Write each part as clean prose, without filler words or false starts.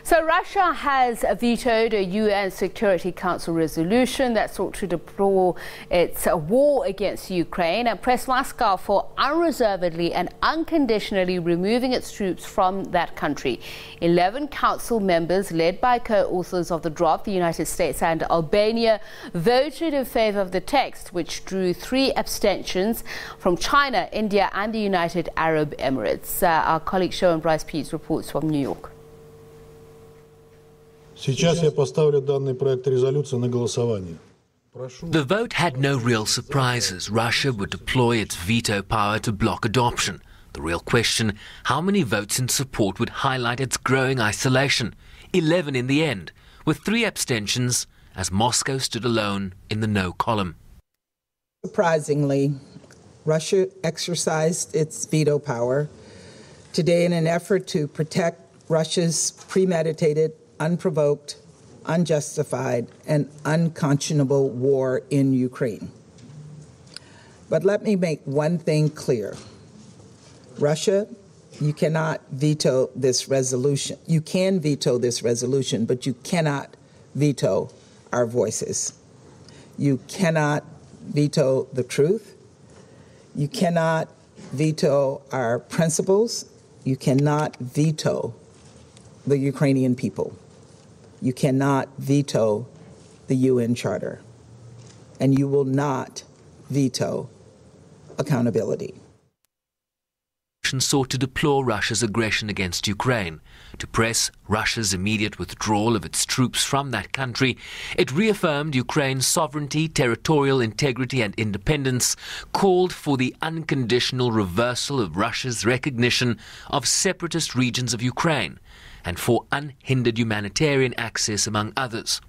So Russia has vetoed a UN Security Council resolution that sought to deplore its war against Ukraine and pressed Moscow for unreservedly and unconditionally removing its troops from that country. 11 council members, led by co-authors of the draft, the United States and Albania, voted in favour of the text, which drew 3 abstentions from China, India and the United Arab Emirates. Our colleague Sherwin Bryce-Pease reports from New York. The vote had no real surprises. Russia would deploy its veto power to block adoption. The real question, how many votes in support would highlight its growing isolation? 11 in the end, with 3 abstentions as Moscow stood alone in the no column. Surprisingly, Russia exercised its veto power today in an effort to protect Russia's premeditated, unprovoked, unjustified, and unconscionable war in Ukraine. But let me make one thing clear. Russia, you cannot veto this resolution. You can veto this resolution, but you cannot veto our voices. You cannot veto the truth. You cannot veto our principles. You cannot veto the Ukrainian people. You cannot veto the UN Charter. And you will not veto accountability. Sought to deplore Russia's aggression against Ukraine. To press Russia's immediate withdrawal of its troops from that country, it reaffirmed Ukraine's sovereignty, territorial integrity and independence, called for the unconditional reversal of Russia's recognition of separatist regions of Ukraine, and for unhindered humanitarian access, among others.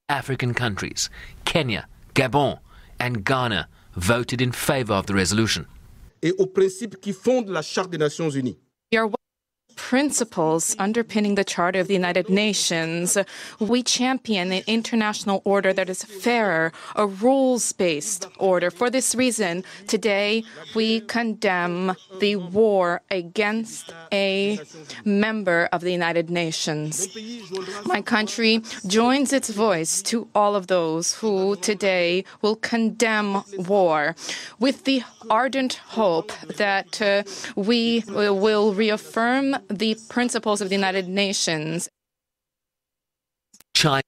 African countries, Kenya, Gabon and Ghana, voted in favour of the resolution. Et aux principes qui fondent la Charte des Nations Unies. Principles underpinning the Charter of the United Nations. We champion an international order that is fairer, a rules-based order. For this reason, today we condemn the war against a member of the United Nations. My country joins its voice to all of those who today will condemn war, with the ardent hope that we will reaffirm the principles of the United Nations. China's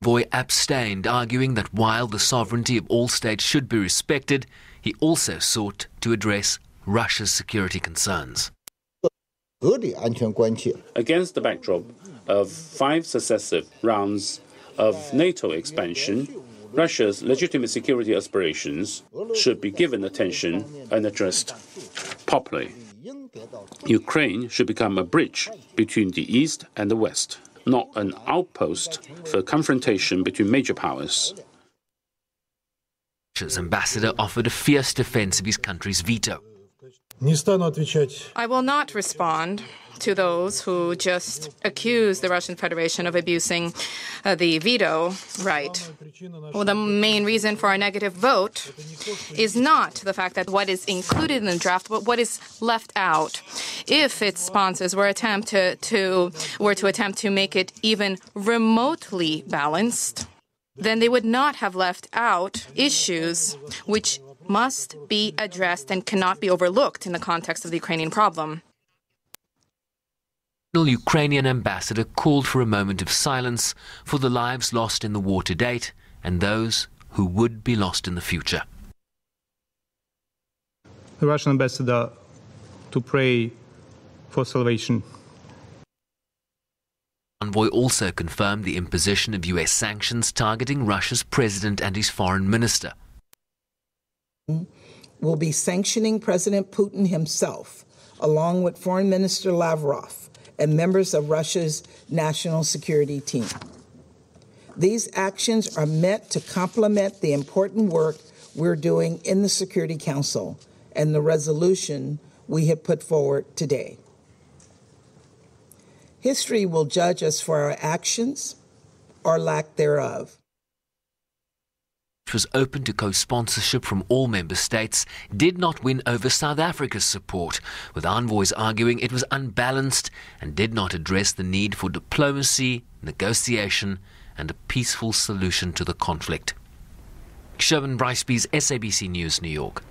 envoy abstained, arguing that while the sovereignty of all states should be respected, he also sought to address Russia's security concerns. Against the backdrop of 5 successive rounds of NATO expansion, Russia's legitimate security aspirations should be given attention and addressed properly. Ukraine should become a bridge between the East and the West, not an outpost for confrontation between major powers. Russia's ambassador offered a fierce defense of his country's veto. I will not respond to those who just accuse the Russian Federation of abusing the veto right. Well, the main reason for our negative vote is not the fact that what is included in the draft, but what is left out. If its sponsors were to attempt to make it even remotely balanced, then they would not have left out issues which must be addressed and cannot be overlooked in the context of the Ukrainian problem. The Ukrainian ambassador called for a moment of silence for the lives lost in the war to date and those who would be lost in the future. The Russian ambassador to pray for salvation. The envoy also confirmed the imposition of US sanctions targeting Russia's president and his foreign minister. Will be sanctioning President Putin himself, along with Foreign Minister Lavrov and members of Russia's national security team. These actions are meant to complement the important work we're doing in the Security Council and the resolution we have put forward today. History will judge us for our actions or lack thereof. was open to co-sponsorship from all member states, did not win over South Africa's support, with envoys arguing it was unbalanced and did not address the need for diplomacy, negotiation and a peaceful solution to the conflict. Sherwin Bryce-Pease, SABC News, New York.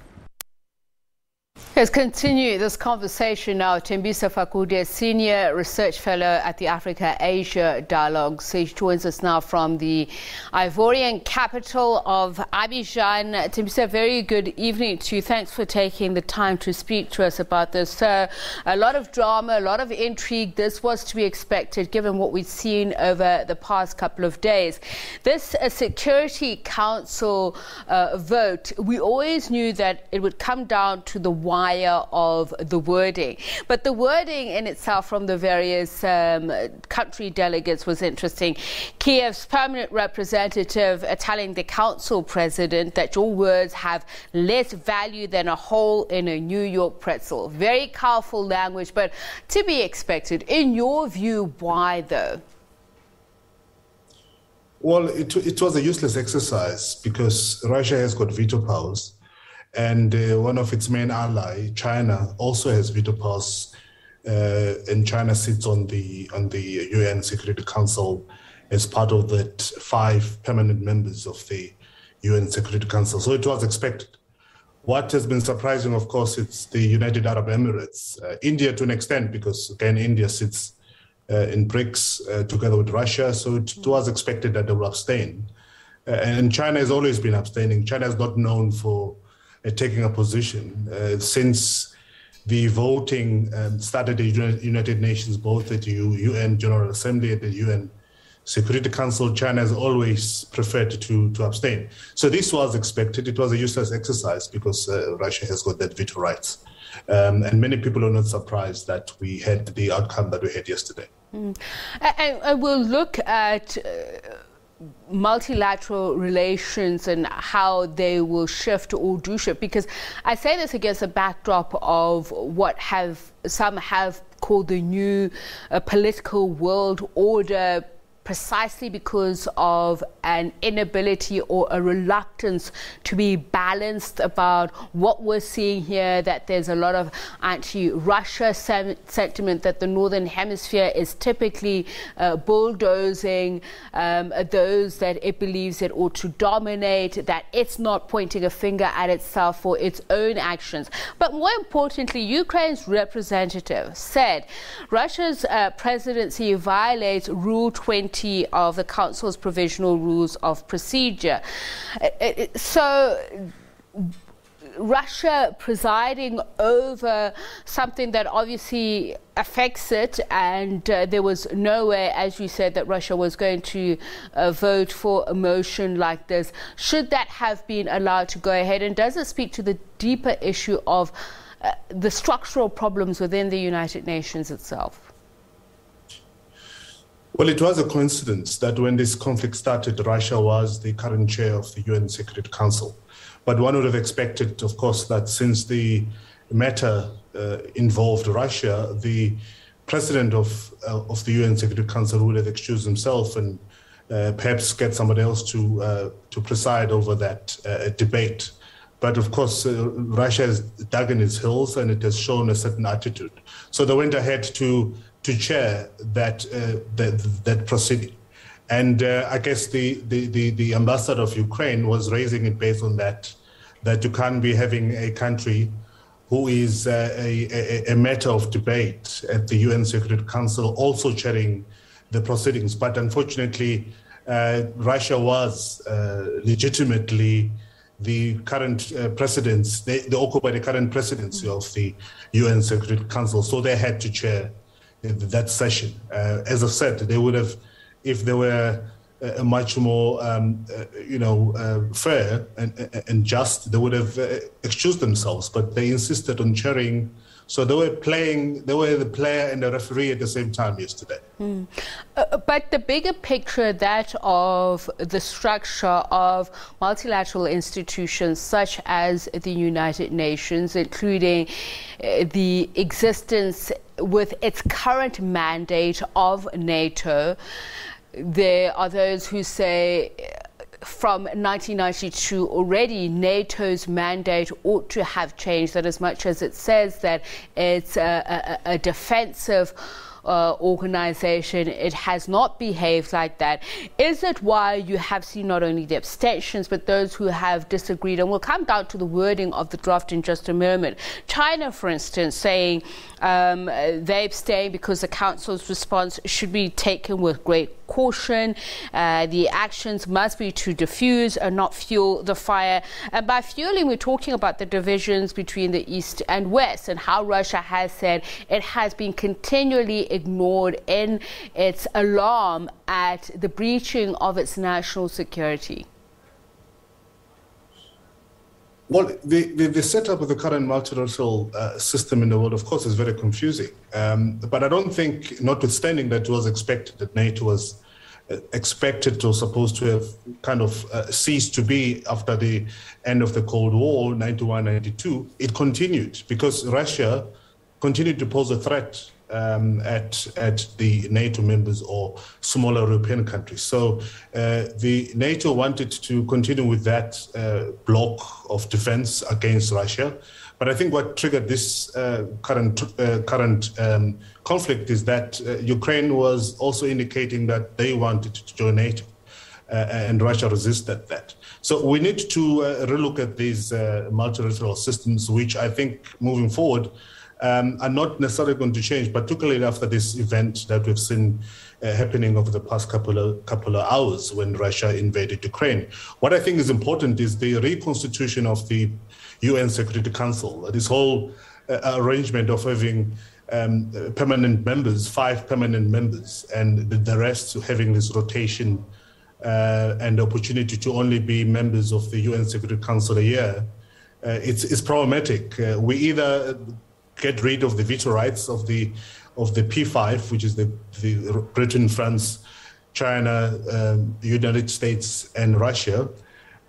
Let's continue this conversation now. Thembisa Fakude, Senior Research Fellow at the Africa-Asia Dialogue. So she joins us now from the Ivorian capital of Abidjan. Thembisa, very good evening to you. Thanks for taking the time to speak to us about this. So a lot of drama, a lot of intrigue. This was to be expected given what we've seen over the past couple of days. This Security Council vote, we always knew that it would come down to the wire of the wording. But the wording in itself from the various country delegates was interesting. Kiev's permanent representative telling the council president that your words have less value than a hole in a New York pretzel. Very colorful language, but to be expected. In your view, why though? Well, it was a useless exercise because Russia has got veto powers. And one of its main allies, China, also has veto powers, and China sits on the UN Security Council as part of that 5 permanent members of the UN Security Council. So it was expected. What has been surprising, of course, it's the United Arab Emirates, India to an extent, because again, India sits in BRICS together with Russia. So it was expected that they will abstain. And China has always been abstaining. China is not known for taking a position. Since the voting started at the United Nations, both at the UN General Assembly and the UN Security Council, China has always preferred to abstain. So this was expected. It was a useless exercise because Russia has got that veto rights. And many people are not surprised that we had the outcome that we had yesterday. And we'll look at multilateral relations and how they will shift or do shift, because I say this against a backdrop of what some have called the new political world order, precisely because of an inability or a reluctance to be balanced about what we're seeing here, that there's a lot of anti-Russia sentiment, that the Northern Hemisphere is typically bulldozing those that it believes it ought to dominate, that it's not pointing a finger at itself for its own actions. But more importantly, Ukraine's representative said Russia's presidency violates Rule 20 of the Council's Provisional Rules of Procedure. So Russia presiding over something that obviously affects it, and there was no way, as you said, that Russia was going to vote for a motion like this. Should that have been allowed to go ahead? And does it speak to the deeper issue of the structural problems within the United Nations itself? Well, it was a coincidence that when this conflict started, Russia was the current chair of the UN Security Council. But one would have expected, of course, that since the matter involved Russia, the president of the UN Security Council would have excused himself and perhaps get somebody else to preside over that debate. But of course, Russia has dug in its heels and it has shown a certain attitude. So they went ahead to chair that proceeding. And I guess the ambassador of Ukraine was raising it based on that you can't be having a country who is a matter of debate at the UN Security Council also chairing the proceedings. But unfortunately, Russia was legitimately the current presidents, they occupy the current presidency of the UN Security Council, so they had to chair that session. As I said, they would have, if they were much more, fair and just, they would have excused themselves, but they insisted on chairing. So they were the player and the referee at the same time yesterday. But the bigger picture, that of the structure of multilateral institutions such as the United Nations, including the existence with its current mandate of NATO, there are those who say from 1992 already, NATO's mandate ought to have changed, that as much as it says that it's a defensive organization, it has not behaved like that. Is it why you have seen not only the abstentions but those who have disagreed? And we'll come down to the wording of the draft in just a moment. China, for instance, saying they abstain because the Council's response should be taken with great caution. The actions must be to diffuse and not fuel the fire. And by fueling, we're talking about the divisions between the East and West, and how Russia has said it has been continually ignored in its alarm at the breaching of its national security. Well, the setup of the current multilateral system in the world, of course, is very confusing. But I don't think, notwithstanding that it was expected that NATO was expected or supposed to have kind of ceased to be after the end of the Cold War, 91, 92, it continued because Russia continued to pose a threat at the NATO members or smaller European countries. So the NATO wanted to continue with that block of defense against Russia. But I think what triggered this current conflict is that Ukraine was also indicating that they wanted to join NATO, and Russia resisted that. So we need to relook at these multilateral systems, which I think moving forward are not necessarily going to change, particularly after this event that we've seen happening over the past couple of hours when Russia invaded Ukraine. What I think is important is the reconstitution of the UN Security Council. This whole arrangement of having permanent members, 5 permanent members, and the rest having this rotation and the opportunity to only be members of the UN Security Council a year, it's problematic. We either get rid of the veto rights of the P5, which is the Britain, France, China, United States, and Russia,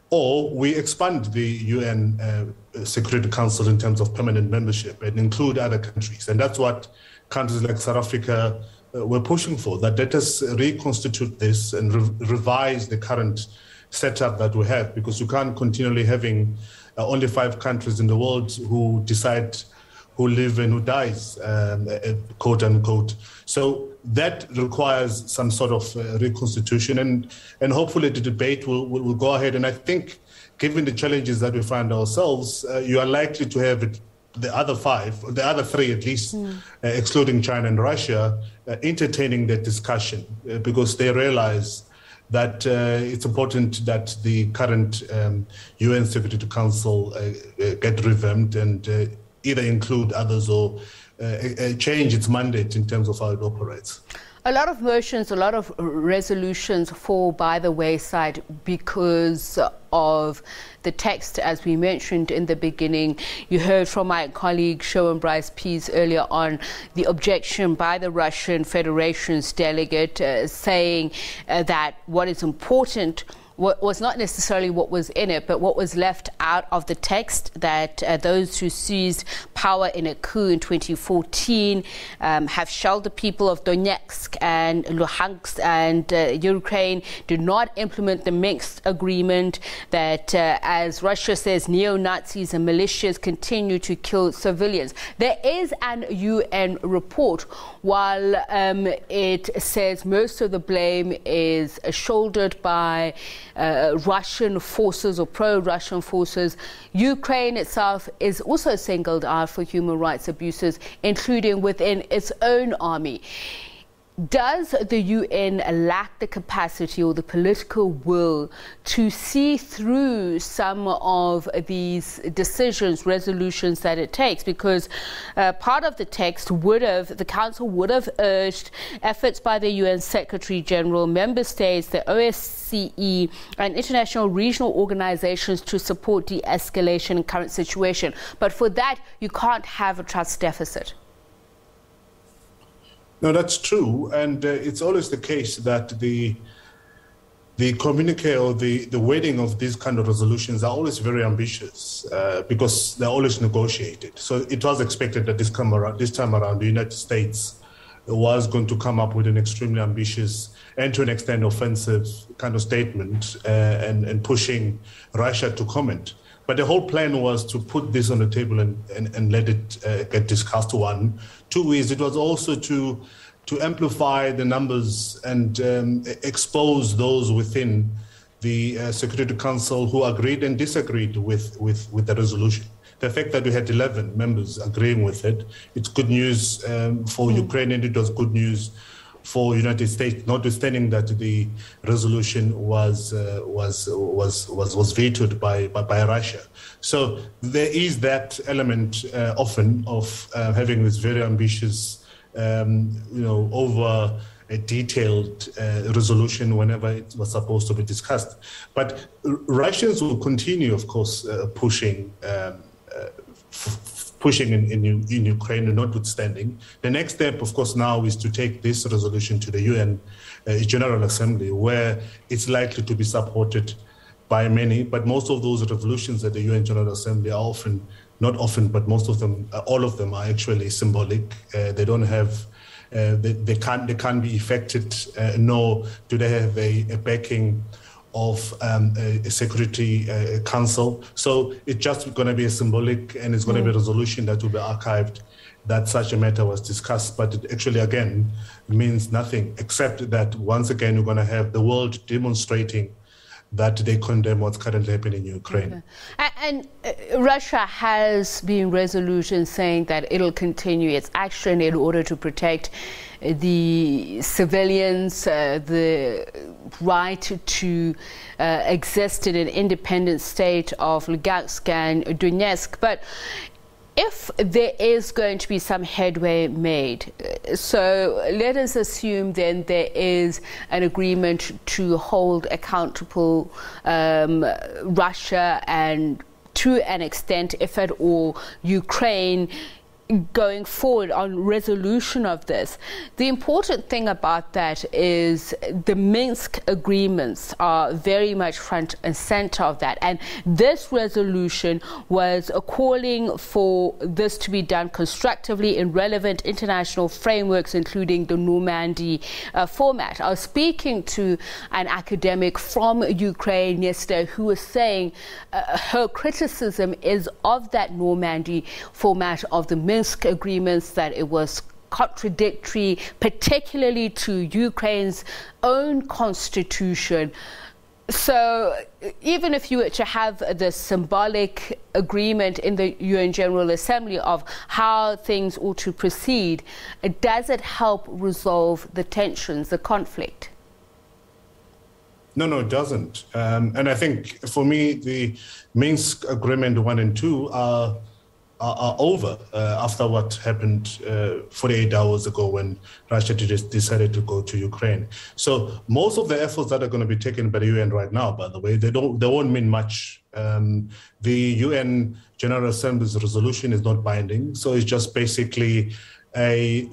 or we expand the UN Security Council in terms of permanent membership and include other countries. And that's what countries like South Africa were pushing for, that let us reconstitute this and revise the current setup that we have, because you can't continually having only 5 countries in the world who decide who live and who dies, quote unquote. So that requires some sort of reconstitution, and hopefully the debate will go ahead. And I think, given the challenges that we find ourselves, you are likely to have the other 3 at least, excluding China and Russia, entertaining that discussion because they realize that it's important that the current UN Security Council get revamped and either include others or change its mandate in terms of how it operates. A lot of motions, a lot of resolutions fall by the wayside because of the text, as we mentioned in the beginning. You heard from my colleague Sherwin Bryce-Pease earlier on the objection by the Russian Federation's delegate saying that what is important was not necessarily what was in it, but what was left out of the text, that those who seized power in a coup in 2014 have shelled the people of Donetsk and Luhansk, and Ukraine did not implement the Minsk agreement, that as Russia says, neo-Nazis and militias continue to kill civilians. There is an UN report. While it says most of the blame is shouldered by Russian forces or pro-Russian forces, Ukraine itself is also singled out for human rights abuses, including within its own army. Does the UN lack the capacity or the political will to see through some of these decisions, resolutions that it takes? Because part of the text the Council would have urged efforts by the UN Secretary General, member states, the OSCE, and international regional organizations to support de-escalation in current situation. But for that, you can't have a trust deficit. No, that's true, and it's always the case that the communique or the wording of these kind of resolutions are always very ambitious because they're always negotiated. So it was expected that this time around, the United States was going to come up with an extremely ambitious and to an extent offensive kind of statement and pushing Russia to comment. But the whole plan was to put this on the table and let it get discussed, one. Two is it was also to amplify the numbers and expose those within the Security Council who agreed and disagreed with the resolution. The fact that we had 11 members agreeing with it, it's good news for Ukraine, and it was good news for United States, notwithstanding that the resolution was vetoed by Russia. So there is that element often of having this very ambitious, over a detailed resolution whenever it was supposed to be discussed. But Russians will continue, of course, pushing in Ukraine, notwithstanding. The next step, of course, now is to take this resolution to the UN General Assembly, where it's likely to be supported by many. But most of those resolutions at the UN General Assembly are often, not often, but most of them, all of them are actually symbolic. They don't have, they can't be effected, nor do they have a backing of a Security Council. So it's just going to be a symbolic, and it's going to be a resolution that will be archived that such a matter was discussed. But it actually, again, means nothing, except that once again, we're going to have the world demonstrating that they condemn what's currently happening in Ukraine. Okay. And Russia has been resolute in saying that it'll continue its action in order to protect the civilians, the right to exist in an independent state of Lugansk and Donetsk. But if there is going to be some headway made, so let us assume then there is an agreement to hold accountable Russia and, to an extent, if at all, Ukraine going forward on resolution of this. The important thing about that is the Minsk agreements are very much front and center of that. And this resolution was calling for this to be done constructively in relevant international frameworks, including the Normandy format. I was speaking to an academic from Ukraine yesterday who was saying her criticism is of that Normandy format of the Minsk agreements, that it was contradictory, particularly to Ukraine's own constitution. So even if you were to have the symbolic agreement in the UN General Assembly of how things ought to proceed, does it help resolve the tensions, the conflict? No, it doesn't. And I think, for me, the Minsk Agreement 1 and 2 are over after what happened 48 hours ago when Russia decided to go to Ukraine. So most of the efforts that are going to be taken by the UN right now, by the way, they won't mean much. The UN General Assembly's resolution is not binding, so it's just basically a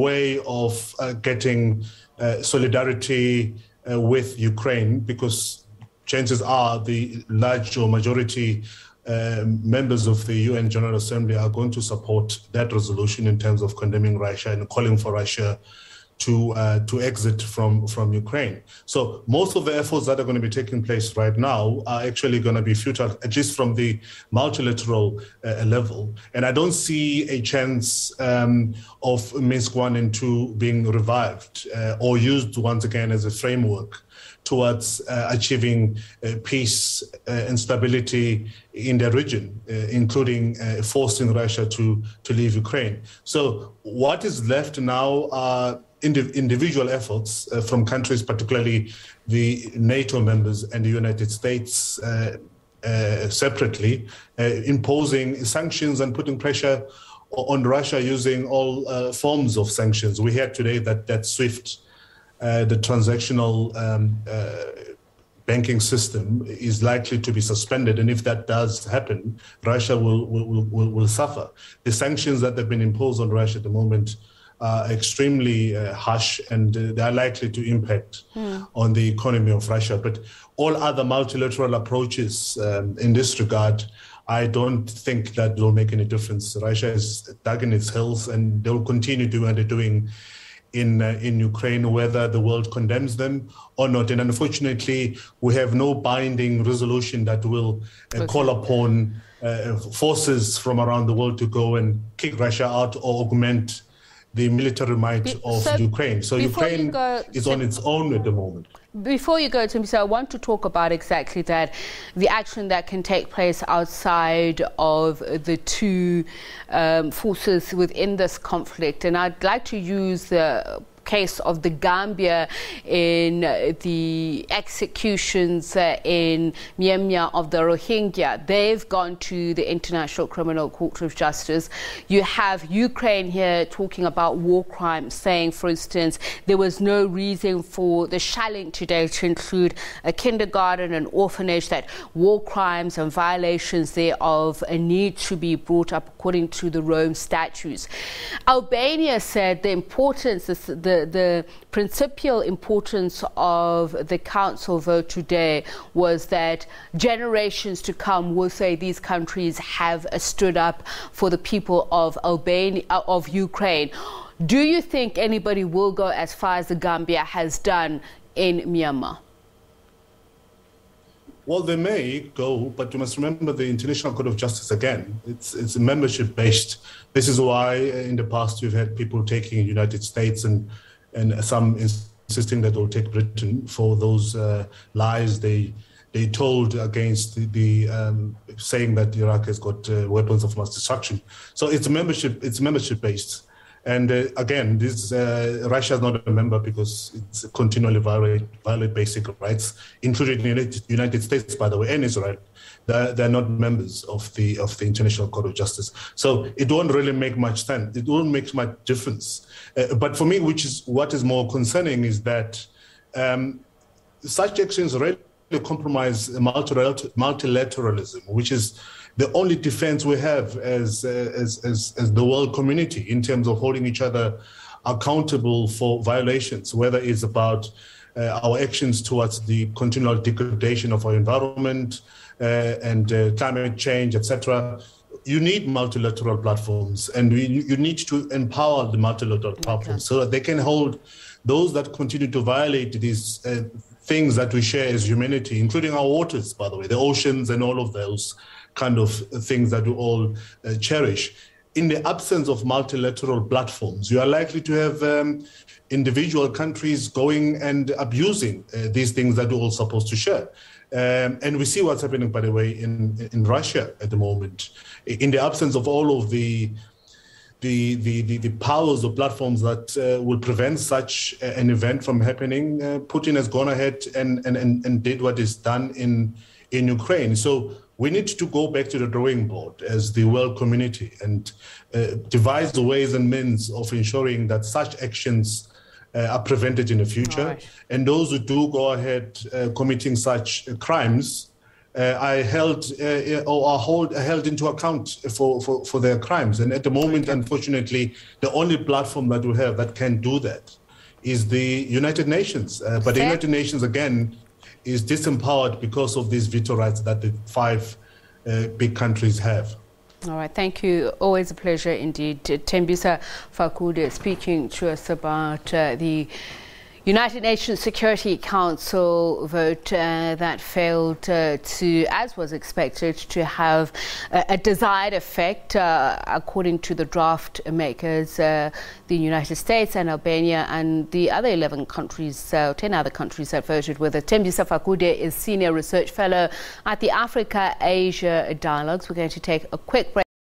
way of getting solidarity with Ukraine, because chances are the large or majority members of the UN General Assembly are going to support that resolution in terms of condemning Russia and calling for Russia to exit from Ukraine. So most of the efforts that are going to be taking place right now are actually going to be futile, at least from the multilateral level. And I don't see a chance of Minsk 1 and 2 being revived or used once again as a framework towards achieving peace and stability in the region, including forcing Russia to leave Ukraine. So what is left now are individual efforts from countries, particularly the NATO members and the United States separately, imposing sanctions and putting pressure on Russia using all forms of sanctions. We heard today that SWIFT, the transactional banking system, is likely to be suspended, and if that does happen, Russia will suffer. The sanctions that have been imposed on Russia at the moment are extremely harsh, and they are likely to impact on the economy of Russia. But all other multilateral approaches in this regard I don't think that will make any difference. Russia is dug in its heels, and they'll continue doing what they're doing in Ukraine, whether the world condemns them or not. And unfortunately, we have no binding resolution that will call upon forces from around the world to go and kick Russia out or augment the military might of Ukraine. So Ukraine is on its own at the moment. Before you go, Thembisa, I want to talk about exactly that, the action that can take place outside of the two forces within this conflict. And I'd like to use the case of the Gambia in the executions in Myanmar of the Rohingya. They've gone to the International Criminal Court of Justice. You have Ukraine here talking about war crimes, saying, for instance, there was no reason for the shelling today to include a kindergarten, an orphanage, that war crimes and violations thereof need to be brought up according to the Rome statutes. Albania said the importance, the principal importance of the council vote today was that generations to come will say these countries have stood up for the people of Albania, of Ukraine. Do you think anybody will go as far as the Gambia has done in Myanmar? Well, they may go, but you must remember the International Court of Justice, again, it's membership-based. This is why in the past you've had people taking the United States and some insisting that they'll take Britain for those lies they told against the saying that Iraq has got weapons of mass destruction. So it's membership-based. And again, this Russia is not a member because it's continually violate basic rights, including the United States, by the way, and Israel. They're not members of the International Court of Justice. So it won't really make much sense. It won't make much difference. But for me, what is more concerning is that such actions really compromise multilateralism, which is the only defense we have as the world community in terms of holding each other accountable for violations, whether it's about our actions towards the continual degradation of our environment and climate change, etc. You need multilateral platforms, and you need to empower the multilateral platforms so that they can hold those that continue to violate these things that we share as humanity, including our waters, by the way, the oceans and all of those kind of things that we all cherish. In the absence of multilateral platforms, you are likely to have individual countries going and abusing these things that we're all supposed to share. And we see what's happening, by the way, in Russia at the moment. In the absence of all of the powers or platforms that will prevent such an event from happening, Putin has gone ahead and did what is done in Ukraine. So we need to go back to the drawing board as the world community and devise the ways and means of ensuring that such actions are prevented in the future. Right. And those who do go ahead committing such crimes are held into account for their crimes. And at the moment, unfortunately, the only platform that we have that can do that is the United Nations. But the United Nations, again, is disempowered because of these veto rights that the 5 big countries have. All right, thank you. Always a pleasure indeed. Thembisa Fakude speaking to us about the United Nations Security Council vote that failed to, as was expected, to have a desired effect, according to the draft makers, the United States and Albania and the other 11 countries, 10 other countries that voted with it. Thembisa Fakude is Senior Research Fellow at the Africa-Asia Dialogues. We're going to take a quick break.